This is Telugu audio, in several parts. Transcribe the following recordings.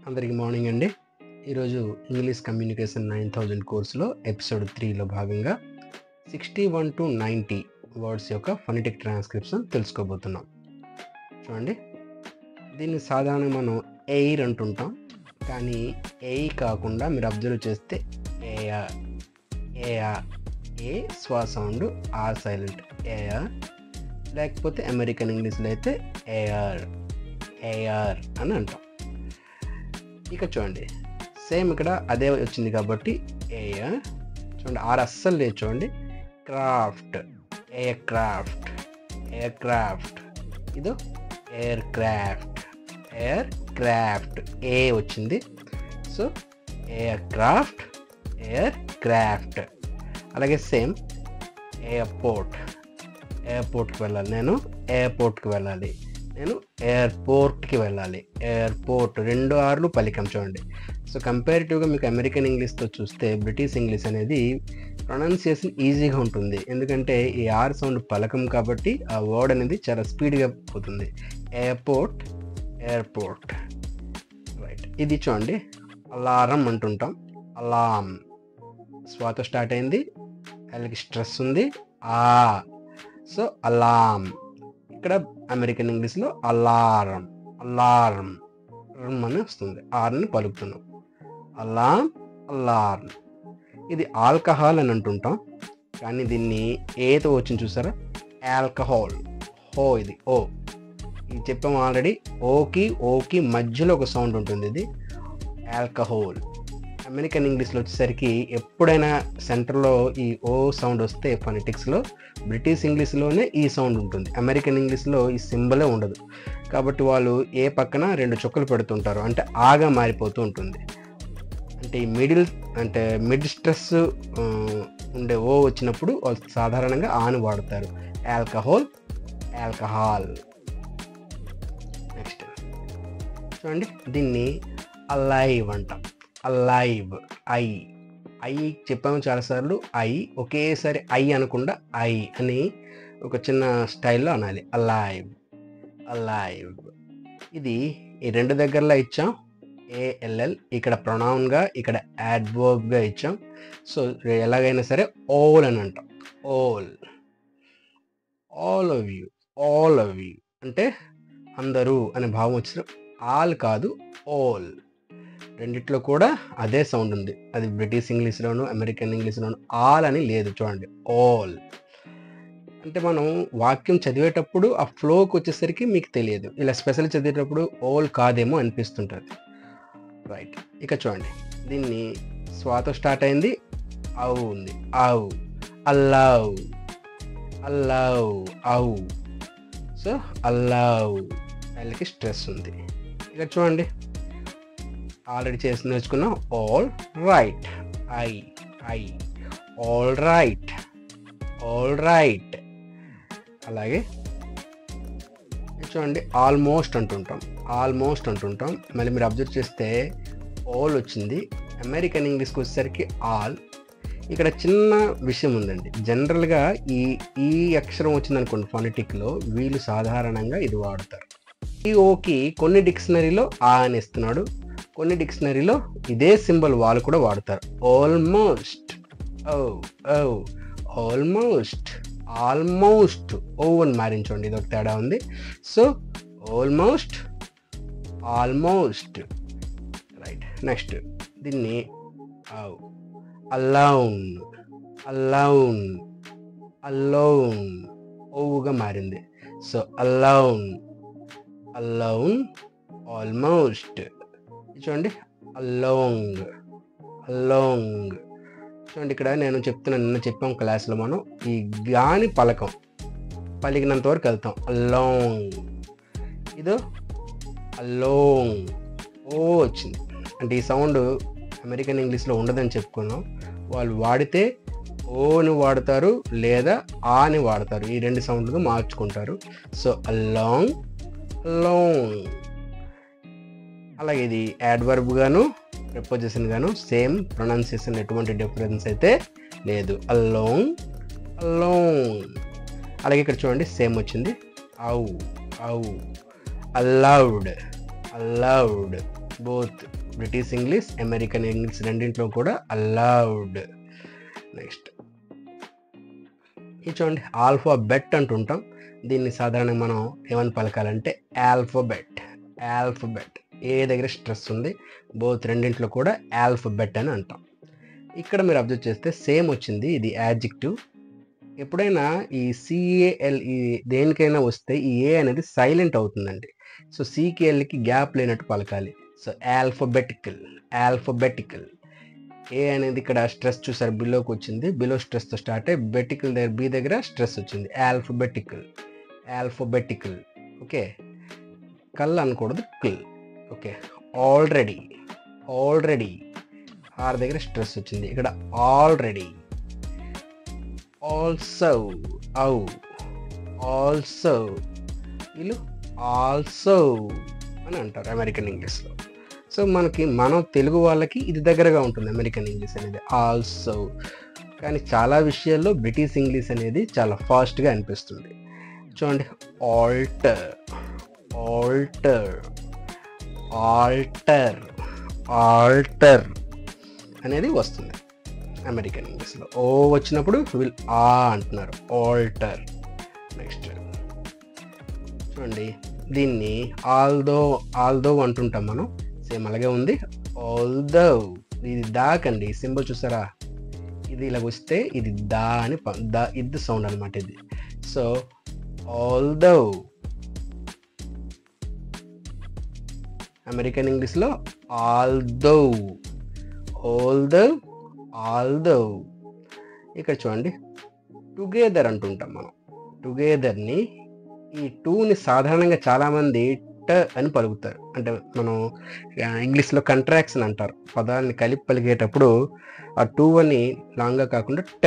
అందరికీ మార్నింగ్ అండి. ఈరోజు ఇంగ్లీష్ కమ్యూనికేషన్ 9000 కోర్సులో ఎపిసోడ్ 3లో భాగంగా 61 to 90 వర్డ్స్ యొక్క ఫొనెటిక్ ట్రాన్స్క్రిప్షన్ తెలుసుకోబోతున్నాం. చూడండి, దీన్ని సాధారణంగా మనం ఎయిర్ అంటుంటాం, కానీ ఎయి కాకుండా మీరు అబ్జర్వ్ చేస్తే ఏఆర్ ఏఆర్ ఏ స్వా సౌండ్, ఆర్ సైలెంట్, ఏఆర్. లేకపోతే అమెరికన్ ఇంగ్లీష్లో అయితే ఏఆర్ ఏఆర్ అని అంటాం. ఇక చూడండి, సేమ్ ఇక్కడ అదే వచ్చింది కాబట్టి ఏఆర్. చూడండి, ఆర్ అస్సలు లేదు. చూడండి, craft, air craft, air craft. ఇదో ఎయిర్ క్రాఫ్ట్, ఎయిర్ క్రాఫ్ట్, ఏ వచ్చింది. So air craft, air craft. అలాగే సేమ్ ఎయిర్పోర్ట్, ఎయిర్పోర్ట్కి వెళ్ళాలి, నేను ఎయిర్పోర్ట్కి వెళ్ళాలి, నేను ఎయిర్పోర్ట్కి వెళ్ళాలి. ఎయిర్పోర్ట్ 2 ఆర్లు పలికం. చూడండి, సో కంపారిటివ్గా మీకు అమెరికన్ ఇంగ్లీష్తో చూస్తే బ్రిటిష్ ఇంగ్లీష్ అనేది ప్రొనౌన్సియేషన్ ఈజీగా ఉంటుంది, ఎందుకంటే ఈ ఆర్ సౌండ్ పలకం కాబట్టి ఆ వర్డ్ అనేది చాలా స్పీడ్గా పోతుంది. Airport, airport. రైట్, ఇది చూడండి అలారం అంటుంటాం. అలాం స్వాతో స్టార్ట్ అయింది, వాళ్ళకి స్ట్రెస్ ఉంది, ఆ. సో అలాం. ఇక్కడ అమెరికన్ ఇంగ్లీష్లో అలారం, అలారం అని వస్తుంది, ఆర్ని పలుకుతున్నాం. అలాం, అలారం. ఇది ఆల్కహాల్ అని అంటుంటాం, కానీ దీన్ని ఏతో వచ్చింది చూసారా, ఆల్కహాల్. హో, ఇది ఓ. ఇది చెప్పాము ఆల్రెడీ, ఓకి మధ్యలో ఒక సౌండ్ ఉంటుంది, ఇది ఆల్కహాల్. అమెరికన్ ఇంగ్లీష్లో వచ్చేసరికి ఎప్పుడైనా సెంటర్లో ఈ ఓ సౌండ్ వస్తే ఫొనెటిక్స్లో, బ్రిటిష్ ఇంగ్లీష్లోనే ఈ సౌండ్ ఉంటుంది. అమెరికన్ ఇంగ్లీష్లో ఈ సింబలే ఉండదు, కాబట్టి వాళ్ళు ఏ పక్కన 2 చుక్కలు పెడుతుంటారు, అంటే ఆగా మారిపోతూ ఉంటుంది. అంటే ఈ మిడ్ స్ట్రెస్ ఉండే ఓ వచ్చినప్పుడు వాళ్ళు సాధారణంగా ఆను వాడతారు. Alcohol, alcohol. నెక్స్ట్ చూడండి, దీన్ని అలైవ్ అంటాం. అలైవ్, ఐ చెప్పాము చాలాసార్లు. ఐ ఒకేసారి ఐ అనకుండా ఐ అని ఒక చిన్న స్టైల్లో అనాలి. Alive, alive. ఇది ఈ 2 దగ్గరలో ఇచ్చాం, ఏఎల్ఎల్. ఇక్కడ ప్రొనౌన్గా, ఇక్కడ యాడ్వర్బ్గా ఇచ్చాం. సో ఎలాగైనా సరే ఆల్ అని అంటాం. All, all of you, all of you అంటే అందరూ అనే భావం వచ్చిన ఆల్ కాదు, ఆల్. రెండిట్లో కూడా అదే సౌండ్ ఉంది, అది బ్రిటిష్ ఇంగ్లీష్లోను అమెరికన్ ఇంగ్లీష్లోను ఆల్ అని లేదు. చూడండి, ఆల్ అంటే మనం వాక్యం చదివేటప్పుడు ఆ ఫ్లోకి వచ్చేసరికి మీకు తెలియదు, ఇలా స్పెషల్ చదివేటప్పుడు ఆల్ కాదేమో అనిపిస్తుంటుంది. రైట్, ఇక చూడండి, దీన్ని స్వాతో స్టార్ట్ అయింది, అవు ఉంది, అవు. అల్లవ్, అల్లవ్, అవు. సో అల్లవ్, వాళ్ళకి స్ట్రెస్ ఉంది. ఇక చూడండి, ఆల్రెడీ చేసి నేర్చుకున్నాం. All right, I all right, all right. అలాగే చూడండి, ఆల్మోస్ట్ అంటుంటాం, ఆల్మోస్ట్ అంటుంటాం. మళ్ళీ మీరు అబ్జర్వ్ చేస్తే ఆల్ వచ్చింది. అమెరికన్ ఇంగ్లీష్కి వచ్చేసరికి ఆల్. ఇక్కడ చిన్న విషయం ఉందండి, జనరల్గా ఈ అక్షరం వచ్చిందనుకోండి ఫొనెటిక్లో, వీళ్ళు సాధారణంగా ఇది వాడతారు. ఈ ఓకి కొన్ని డిక్షనరీలో ఆ అని ఇస్తున్నాడు, కొన్ని డిక్షనరీలో ఇదే సింబల్ వాళ్ళు కూడా వాడతారు. ఆల్మోస్ట్, ఓ ఓ, ఆల్మోస్ట్, ఆల్మోస్ట్ ఓ అని మారించండి, ఇది ఒక తేడా ఉంది. So almost, almost. Right, next దీన్ని అలౌన్, అలౌన్, అలౌన్ ఓవుగా మారింది. So alone, alone, almost. చూడండి, అలోంగ్, అలోంగ్. చూడండి, ఇక్కడ నేను చెప్తున్నాను, నిన్న చెప్పాం క్లాస్లో, మనం ఈ గాని పలకం పలికినంత వరకు వెళ్తాం. అలోంగ్, ఇదో అలోంగ్, ఓ వచ్చింది. అంటే ఈ సౌండ్ అమెరికన్ ఇంగ్లీష్లో ఉండదని చెప్పుకున్నాం, వాళ్ళు వాడితే ఓని వాడతారు లేదా ఆని వాడతారు, ఈ 2 సౌండ్లుగా మార్చుకుంటారు. So along, along. అలాగే ఇది యాడ్వర్బ్ గాను ప్రిపోజిషన్ గాను సేమ్ ప్రొనౌన్సియేషన్, ఎటువంటి డిఫరెన్స్ అయితే లేదు. Along, along. అలాగే ఇక్కడ చూడండి, సేమ్ వచ్చింది, అవు, అవు. Allowed, allowed. both British English, American English రెండింటిలో కూడా అలౌడ్. నెక్స్ట్ ఇది చూడండి, ఆల్ఫాబెట్ అంటుంటాం. దీన్ని సాధారణంగా మనం ఏమని పలకాలంటే ఆల్ఫాబెట్. ఏ దగ్గర స్ట్రెస్ ఉంది, బోత్ రెండింటిలో కూడా ఆల్ఫాబెట్ అని అంటాం. ఇక్కడ మీరు అబ్జర్వ్ చేస్తే సేమ్ వచ్చింది, ఇది యాడ్జెక్టివ్. ఎప్పుడైనా ఈ సిఏఎల్ ఈ దేనికైనా వస్తే ఈ ఏ అనేది సైలెంట్ అవుతుందండి. సో సికి ఎల్కి గ్యాప్ లేనట్టు పలకాలి. So alphabetical. ఏ అనేది ఇక్కడ స్ట్రెస్ చూసారు, బిలోకి వచ్చింది, బిలో స్ట్రెస్తో స్టార్ట్ అయ్యి బెటికల్ దగ్గర బి దగ్గర స్ట్రెస్ వచ్చింది. ఆల్ఫాబెటికల్. ఓకే, కల్ అనకూడదు, క్ల్. ఓకే, ఆల్రెడీ ఆర్ దగ్గర స్ట్రెస్ వచ్చింది, ఇక్కడ ఆల్రెడీ. ఆల్సో వీళ్ళు ఆల్సో అని అంటారు అమెరికన్ ఇంగ్లీష్లో. సో మనం తెలుగు వాళ్ళకి ఇది దగ్గరగా ఉంటుంది అమెరికన్ ఇంగ్లీష్ అనేది ఆల్సో. కానీ చాలా విషయాల్లో బ్రిటిష్ ఇంగ్లీష్ అనేది చాలా ఫాస్ట్గా అనిపిస్తుంది. చూడండి, ఆల్టర్ అనేది వస్తుంది అమెరికన్ ఇంగ్లీష్లో. ఓ వచ్చినప్పుడు వీళ్ళు ఆ అంటున్నారు, ఆల్టర్. నెక్స్ట్ చూడండి, దీన్ని ఆల్దో అంటుంటాం మనం, సేమ్ అలాగే ఉంది. ఆల్దో ఇది దాకండి, సింబల్ చూసారా, ఇది ఇలా వస్తే ఇది దా అని ఇది సౌండ్ అనమాట ఇది. సో ఆల్దో అమెరికన్ ఇంగ్లీష్లో ఆల్దో. ఇక్కడ చూడండి, టుగెదర్ అంటుంటాం మనం. టుగెదర్ని ఈ టూని సాధారణంగా చాలామంది ట అని పలుకుతారు. అంటే మనం ఇంగ్లీష్లో కంట్రాక్షన్ అంటారు, పదాలని కలిపి పలికేటప్పుడు ఆ టూ అని లాంగ్గా కాకుండా ట,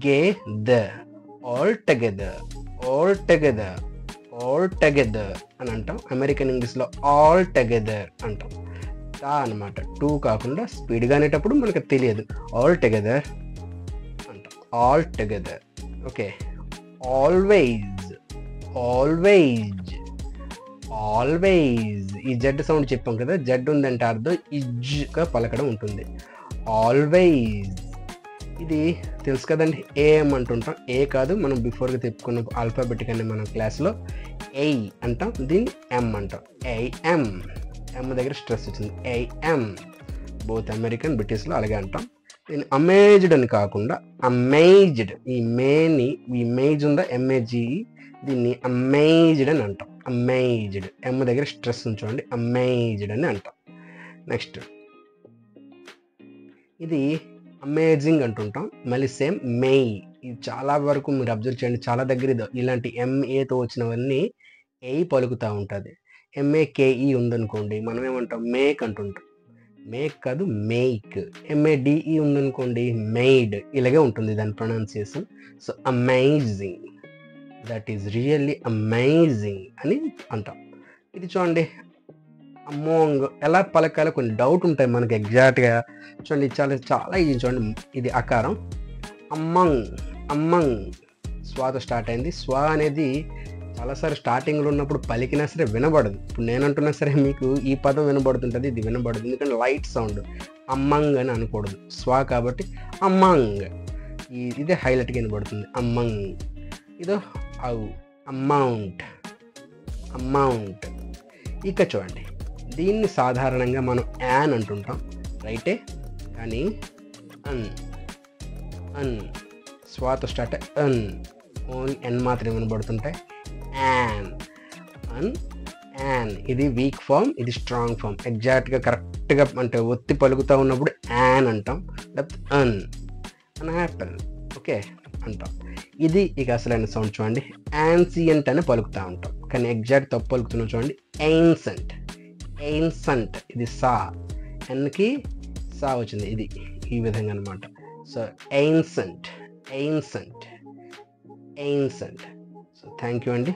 గెదర్, ఆల్ టుగెదర్ అని అంటాం. అమెరికన్ ఇంగ్లీష్లో ఆల్ టుగెదర్ అంటాం. టా అనమాట, టూ కాకుండా స్పీడ్గా అనేటప్పుడు మనకు తెలియదు, ఆల్ టుగెదర్ అంటాం. ఓకే, ఆల్వేజ్ ఈ జెడ్ సౌండ్ చెప్పాం కదా, జెడ్ ఉందంటే అర్థం ఇజ్గా పలకడం ఉంటుంది. ఆల్వేజ్ ఇది తెలుసు కదండి, ఏఎం అంటుంటాం. ఏ కాదు, మనం బిఫోర్గా చెప్పుకున్న ఆల్ఫాబెటిక్ అనే మనం క్లాస్లో ఏ అంటాం, దీన్ని ఎం అంటాం. ఏఎం, ఎం దగ్గర స్ట్రెస్ వచ్చింది, ఏఎం. బోత్ అమెరికన్ బ్రిటిష్లో అలాగే అంటాం. దీన్ని అమేజ్డ్ అని కాకుండా అమేజ్డ్, ఈ మేజ్ ఉందా, ఎంఏజీ, దీన్ని అమేజ్డ్ అని అంటాం. అమేజ్డ్, ఎం దగ్గర స్ట్రెస్ ఉంచండి, అమేజ్డ్ అని అంటాం. నెక్స్ట్ ఇది అమేజింగ్ అంటుంటాం. మళ్ళీ సేమ్ ఇది చాలా వరకు మీరు అబ్జర్వ్ చేయండి, చాలా దగ్గర ఇలాంటి ఎంఏతో వచ్చినవన్నీ ఏ పలుకుతూ ఉంటుంది. ఎంఏకేఈ ఉందనుకోండి, మనం ఏమంటాం, మేక్ అంటుంటాం. మేక్ కాదు, మేక్. ఎంఏడిఈ ఉందనుకోండి, మెయిడ్. ఇలాగే ఉంటుంది దాని pronunciation. So amazing, that is really amazing అని అంటాం. ఇది చూడండి, అమోంగ్ ఎలా పలకాలో కొన్ని డౌట్ ఉంటాయి మనకి ఎగ్జాక్ట్గా. చూడండి, చాలా ఈజీ. చూడండి, ఇది అకారం, అమ్మంగ్ స్వాతో స్టార్ట్ అయింది. స్వా అనేది చాలాసార్లు స్టార్టింగ్లో ఉన్నప్పుడు పలికినా సరే వినబడదు. ఇప్పుడు నేనంటున్నా సరే మీకు ఈ పదం వినబడుతుంటుంది, ఇది వినబడదు, ఎందుకంటే లైట్ సౌండ్. అమ్మంగ్ అని అనకూడదు, స్వా కాబట్టి అమ్మంగ్. ఇదే హైలైట్గా వినబడుతుంది, అమ్మంగ్. ఇదో అమౌంట్. ఇక చూడండి, దీన్ని సాధారణంగా మనం యాన్ అంటుంటాం, రైటే. కానీ అన్ స్వాతో స్టార్ట్ అన్, ఓన్లీ ఎన్ మాత్రమే వినబడుతుంటాయి. యాన్ ఇది వీక్ ఫామ్, ఇది స్ట్రాంగ్ ఫామ్. ఎగ్జాక్ట్గా కరెక్ట్గా అంటే ఒత్తి పలుకుతూ ఉన్నప్పుడు యాన్ అంటాం, లేకపోతే అన్ యాపిల్, ఓకే అంటాం. ఇది ఇక అసలైన సౌండ్ చూడండి, యాన్సియంట్ అని పలుకుతూ ఉంటాం, కానీ ఎగ్జాక్ట్ తప్పు పలుకుతున్నాం చూడండి, ఎయిన్సెంట్. ఇది సా, ఎన్కి సా వచ్చింది, ఇది ఈ విధంగా అనమాట. సో ఎయిన్సెంట్. సో థ్యాంక్ యూ అండి.